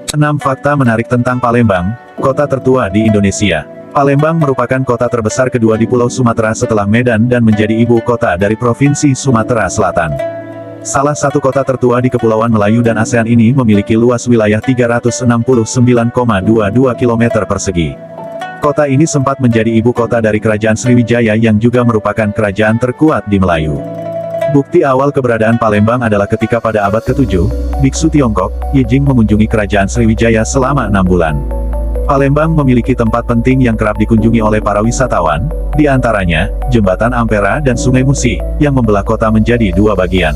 6 fakta menarik tentang Palembang, kota tertua di Indonesia. Palembang merupakan kota terbesar kedua di Pulau Sumatera setelah Medan dan menjadi ibu kota dari Provinsi Sumatera Selatan. Salah satu kota tertua di Kepulauan Melayu dan ASEAN ini memiliki luas wilayah 369,22 km persegi. Kota ini sempat menjadi ibu kota dari Kerajaan Sriwijaya yang juga merupakan kerajaan terkuat di Melayu. Bukti awal keberadaan Palembang adalah ketika pada abad ke-7, biksu Tiongkok, Yijing mengunjungi Kerajaan Sriwijaya selama 6 bulan. Palembang memiliki tempat penting yang kerap dikunjungi oleh para wisatawan, di antaranya, Jembatan Ampera dan Sungai Musi, yang membelah kota menjadi dua bagian.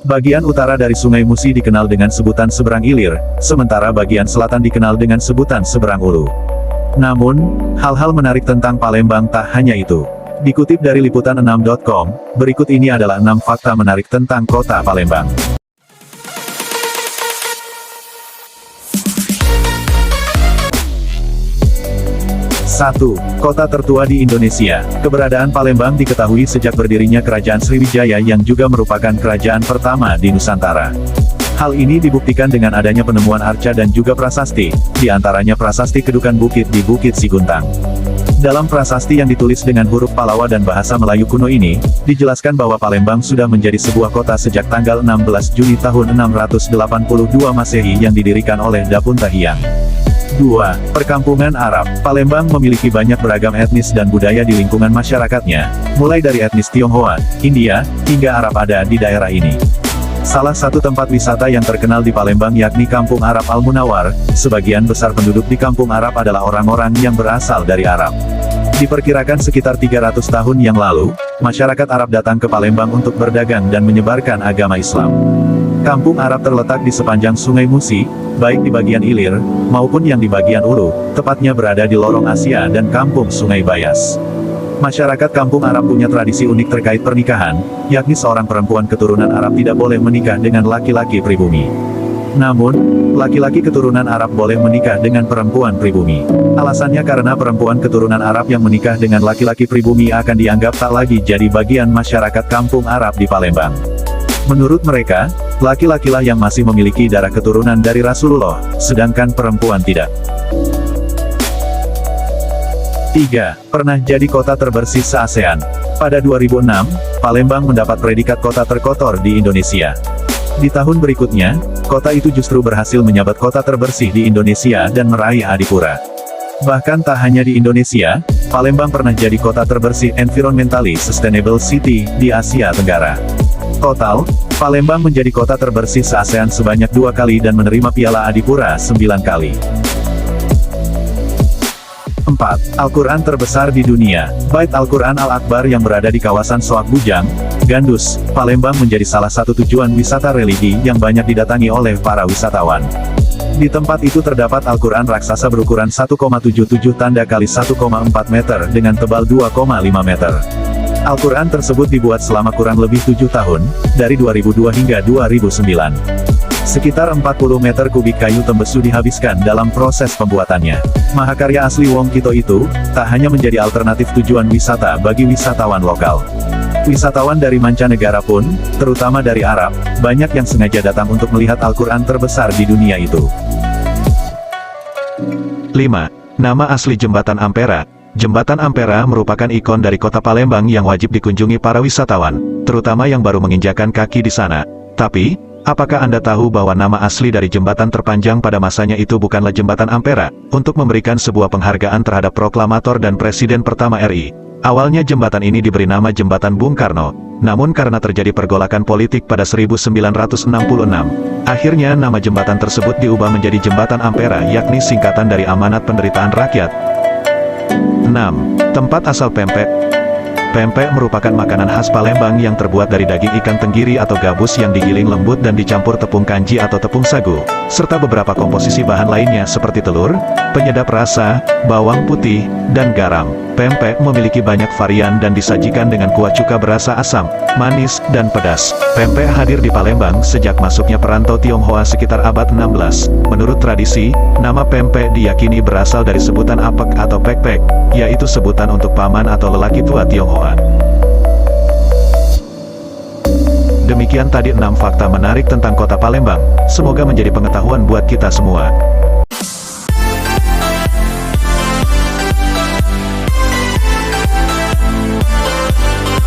Bagian utara dari Sungai Musi dikenal dengan sebutan Seberang Ilir, sementara bagian selatan dikenal dengan sebutan Seberang Ulu. Namun, hal-hal menarik tentang Palembang tak hanya itu. Dikutip dari liputan6.com, berikut ini adalah 6 fakta menarik tentang kota Palembang. 1. Kota tertua di Indonesia. Keberadaan Palembang diketahui sejak berdirinya Kerajaan Sriwijaya yang juga merupakan kerajaan pertama di Nusantara. Hal ini dibuktikan dengan adanya penemuan arca dan juga prasasti, di antaranya prasasti Kedukan Bukit di Bukit Siguntang. Dalam prasasti yang ditulis dengan huruf Palawa dan bahasa Melayu kuno ini, dijelaskan bahwa Palembang sudah menjadi sebuah kota sejak tanggal 16 Juni tahun 682 Masehi yang didirikan oleh Dapun Tahiang. 2. Perkampungan Arab. Palembang memiliki banyak beragam etnis dan budaya di lingkungan masyarakatnya, mulai dari etnis Tionghoa, India, hingga Arab ada di daerah ini. Salah satu tempat wisata yang terkenal di Palembang yakni Kampung Arab Al-Munawar. Sebagian besar penduduk di Kampung Arab adalah orang-orang yang berasal dari Arab. Diperkirakan sekitar 300 tahun yang lalu, masyarakat Arab datang ke Palembang untuk berdagang dan menyebarkan agama Islam. Kampung Arab terletak di sepanjang Sungai Musi, baik di bagian Ilir, maupun yang di bagian Ulu, tepatnya berada di lorong Asia dan Kampung Sungai Bayas. Masyarakat Kampung Arab punya tradisi unik terkait pernikahan, yakni seorang perempuan keturunan Arab tidak boleh menikah dengan laki-laki pribumi. Namun, laki-laki keturunan Arab boleh menikah dengan perempuan pribumi. Alasannya karena perempuan keturunan Arab yang menikah dengan laki-laki pribumi akan dianggap tak lagi jadi bagian masyarakat Kampung Arab di Palembang. Menurut mereka, laki-lakilah yang masih memiliki darah keturunan dari Rasulullah, sedangkan perempuan tidak. 3. Pernah jadi kota terbersih se-ASEAN. Pada 2006, Palembang mendapat predikat kota terkotor di Indonesia. Di tahun berikutnya, kota itu justru berhasil menyabet kota terbersih di Indonesia dan meraih adipura. Bahkan tak hanya di Indonesia, Palembang pernah jadi kota terbersih Environmentally Sustainable City di Asia Tenggara. Total, Palembang menjadi kota terbersih se-ASEAN sebanyak 2 kali dan menerima piala adipura 9 kali. 4. Al-Quran terbesar di dunia. Bait Al-Quran Al-Akbar yang berada di kawasan Soak Bujang, Gandus, Palembang menjadi salah satu tujuan wisata religi yang banyak didatangi oleh para wisatawan. Di tempat itu terdapat Al-Quran raksasa berukuran 1,77 tanda kali 1,4 meter dengan tebal 2,5 meter. Al-Quran tersebut dibuat selama kurang lebih 7 tahun, dari 2002 hingga 2009. Sekitar 40 meter kubik kayu tembesu dihabiskan dalam proses pembuatannya. Mahakarya asli Wong Kito itu, tak hanya menjadi alternatif tujuan wisata bagi wisatawan lokal. Wisatawan dari mancanegara pun, terutama dari Arab, banyak yang sengaja datang untuk melihat Al-Quran terbesar di dunia itu. 5. Nama asli Jembatan Ampera. Jembatan Ampera merupakan ikon dari kota Palembang yang wajib dikunjungi para wisatawan, terutama yang baru menginjakan kaki di sana. Tapi, apakah Anda tahu bahwa nama asli dari jembatan terpanjang pada masanya itu bukanlah Jembatan Ampera? Untuk memberikan sebuah penghargaan terhadap proklamator dan Presiden pertama RI. Awalnya jembatan ini diberi nama Jembatan Bung Karno, namun karena terjadi pergolakan politik pada 1966, akhirnya nama jembatan tersebut diubah menjadi Jembatan Ampera yakni singkatan dari Amanat Penderitaan Rakyat. 6. Tempat asal pempek. Pempek merupakan makanan khas Palembang yang terbuat dari daging ikan tenggiri atau gabus yang digiling lembut dan dicampur tepung kanji atau tepung sagu, serta beberapa komposisi bahan lainnya seperti telur, penyedap rasa, bawang putih, dan garam. Pempek memiliki banyak varian dan disajikan dengan kuah cuka berasa asam, manis, dan pedas. Pempek hadir di Palembang sejak masuknya perantau Tionghoa sekitar abad 16. Menurut tradisi, nama pempek diyakini berasal dari sebutan apek atau pek-pek, yaitu sebutan untuk paman atau lelaki tua Tionghoa. Demikian tadi 6 fakta menarik tentang kota Palembang, semoga menjadi pengetahuan buat kita semua.